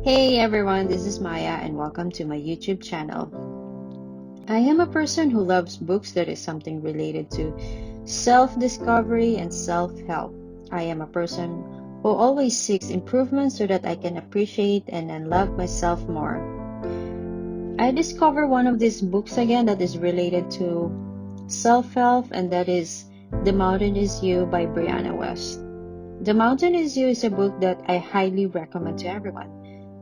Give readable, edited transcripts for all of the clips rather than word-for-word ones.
Hey everyone, this is Maya and welcome to my YouTube channel. I am a person who loves books that is something related to self-discovery and self-help. I am a person who always seeks improvement so that I can appreciate and then love myself more. I discovered one of these books again that is related to self-help, and that is The Mountain Is You by Brianna West. The Mountain Is You is a book that I highly recommend to everyone.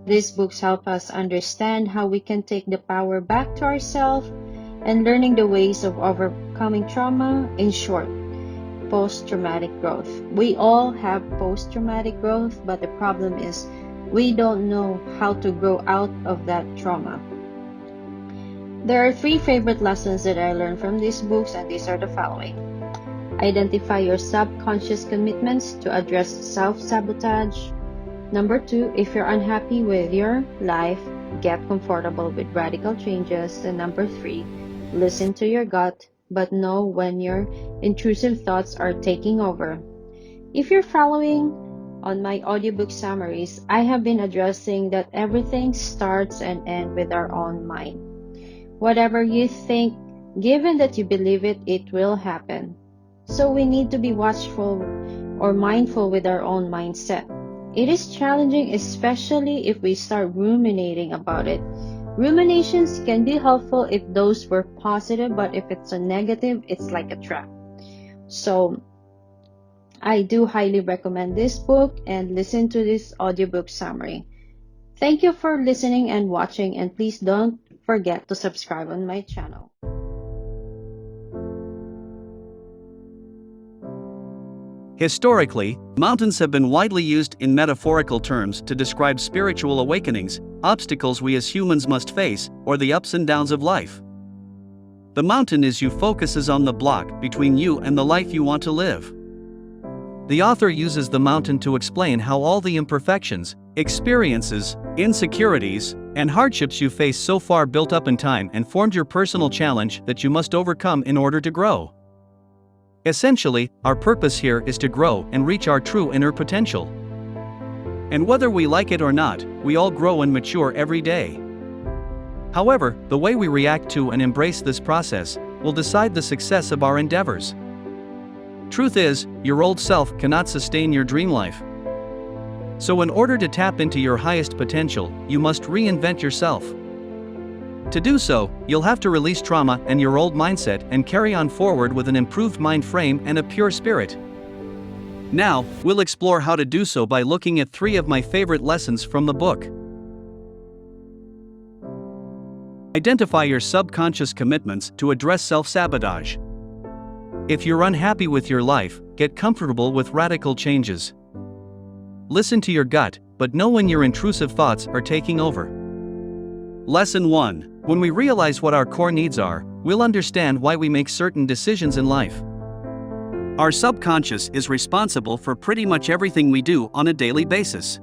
These books help us understand how we can take the power back to ourselves and learning the ways of overcoming trauma. In short, post-traumatic growth. We all have post-traumatic growth, but the problem is we don't know how to grow out of that trauma. There are 3 favorite lessons that I learned from these books, and these are the following. Identify your subconscious commitments to address self-sabotage. Number 2, if you're unhappy with your life, get comfortable with radical changes. And number 3, listen to your gut, but know when your intrusive thoughts are taking over. If you're following on my audiobook summaries, I have been addressing that everything starts and ends with our own mind. Whatever you think, given that you believe it, it will happen. So we need to be watchful or mindful with our own mindset. It is challenging, especially if we start ruminating about it. Ruminations can be helpful if those were positive, but if it's a negative, it's like a trap. So I do highly recommend this book and listen to this audiobook summary. Thank you for listening and watching, and please don't forget to subscribe on my channel. Historically, mountains have been widely used in metaphorical terms to describe spiritual awakenings, obstacles we as humans must face, or the ups and downs of life. The mountain is you focuses on the block between you and the life you want to live. The author uses the mountain to explain how all the imperfections, experiences, insecurities, and hardships you face so far built up in time and formed your personal challenge that you must overcome in order to grow. Essentially, our purpose here is to grow and reach our true inner potential. And whether we like it or not, we all grow and mature every day. However, the way we react to and embrace this process will decide the success of our endeavors. Truth is, your old self cannot sustain your dream life. So in order to tap into your highest potential, you must reinvent yourself. To do so, you'll have to release trauma and your old mindset and carry on forward with an improved mind frame and a pure spirit. Now, we'll explore how to do so by looking at 3 of my favorite lessons from the book. Identify your subconscious commitments to address self-sabotage. If you're unhappy with your life, get comfortable with radical changes. Listen to your gut, but know when your intrusive thoughts are taking over. Lesson 1. When we realize what our core needs are, we'll understand why we make certain decisions in life. Our subconscious is responsible for pretty much everything we do on a daily basis.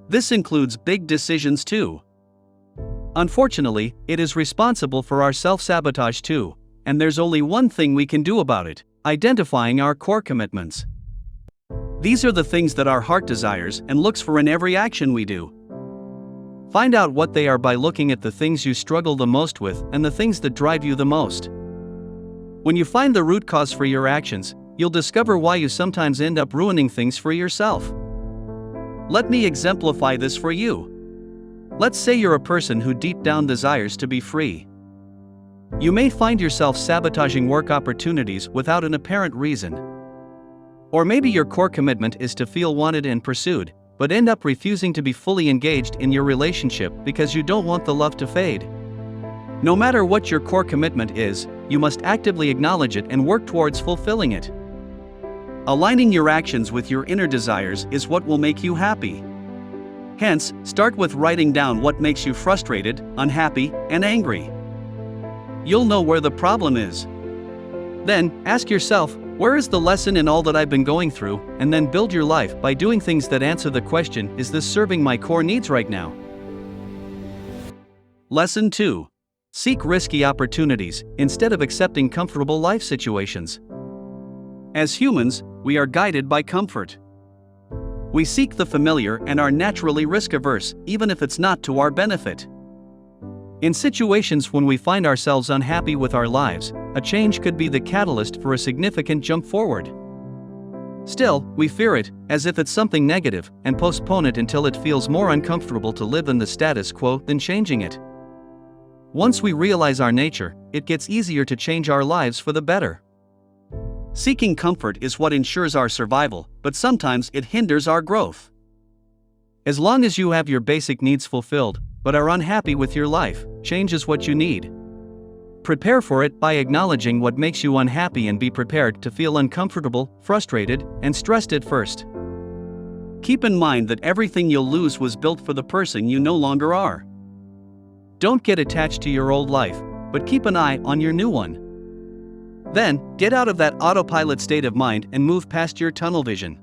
This includes big decisions too. Unfortunately, it is responsible for our self-sabotage too, and there's only one thing we can do about it: identifying our core commitments. These are the things that our heart desires and looks for in every action we do. Find out what they are by looking at the things you struggle the most with and the things that drive you the most. When you find the root cause for your actions, you'll discover why you sometimes end up ruining things for yourself. Let me exemplify this for you. Let's say you're a person who deep down desires to be free. You may find yourself sabotaging work opportunities without an apparent reason. Or maybe your core commitment is to feel wanted and pursued, but end up refusing to be fully engaged in your relationship because you don't want the love to fade. No matter what your core commitment is, you must actively acknowledge it and work towards fulfilling it. Aligning your actions with your inner desires is what will make you happy. Hence, start with writing down what makes you frustrated, unhappy, and angry. You'll know where the problem is. Then, ask yourself, where is the lesson in all that I've been going through, and then build your life by doing things that answer the question, is this serving my core needs right now? Lesson 2. Seek risky opportunities instead of accepting comfortable life situations. As humans, we are guided by comfort. We seek the familiar and are naturally risk-averse, even if it's not to our benefit. In situations when we find ourselves unhappy with our lives, a change could be the catalyst for a significant jump forward. Still, we fear it, as if it's something negative, and postpone it until it feels more uncomfortable to live in the status quo than changing it. Once we realize our nature, it gets easier to change our lives for the better. Seeking comfort is what ensures our survival, but sometimes it hinders our growth. As long as you have your basic needs fulfilled, but are unhappy with your life, change is what you need. Prepare for it by acknowledging what makes you unhappy and be prepared to feel uncomfortable, frustrated, and stressed at first. Keep in mind that everything you'll lose was built for the person you no longer are. Don't get attached to your old life, but keep an eye on your new one. Then, get out of that autopilot state of mind and move past your tunnel vision.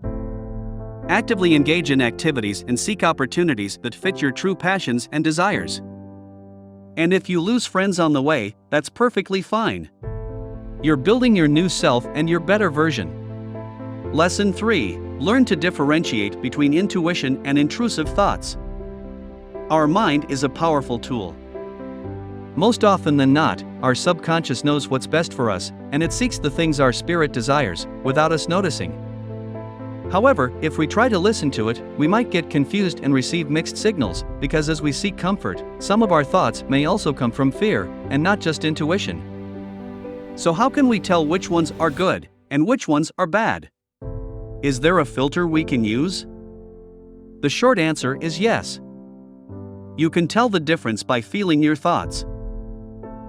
Actively engage in activities and seek opportunities that fit your true passions and desires. And if you lose friends on the way, that's perfectly fine. You're building your new self and your better version. Lesson 3. Learn to differentiate between intuition and intrusive thoughts. Our mind is a powerful tool. Most often than not, our subconscious knows what's best for us, and it seeks the things our spirit desires, without us noticing. However, if we try to listen to it, we might get confused and receive mixed signals, because as we seek comfort, some of our thoughts may also come from fear, and not just intuition. So how can we tell which ones are good, and which ones are bad? Is there a filter we can use? The short answer is yes. You can tell the difference by feeling your thoughts.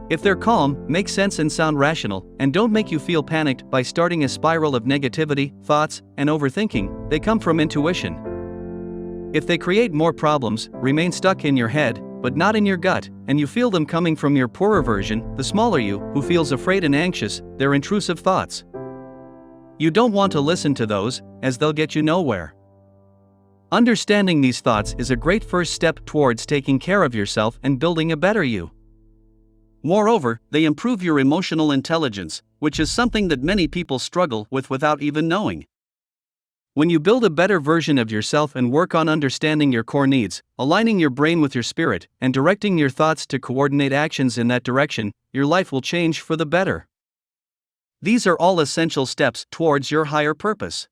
If they're calm, make sense and sound rational, and don't make you feel panicked by starting a spiral of negativity, thoughts, and overthinking, they come from intuition. If they create more problems, remain stuck in your head, but not in your gut, and you feel them coming from your poorer version, the smaller you, who feels afraid and anxious, they're intrusive thoughts. You don't want to listen to those, as they'll get you nowhere. Understanding these thoughts is a great first step towards taking care of yourself and building a better you. Moreover, they improve your emotional intelligence, which is something that many people struggle with without even knowing. When you build a better version of yourself and work on understanding your core needs, aligning your brain with your spirit, and directing your thoughts to coordinate actions in that direction, your life will change for the better. These are all essential steps towards your higher purpose.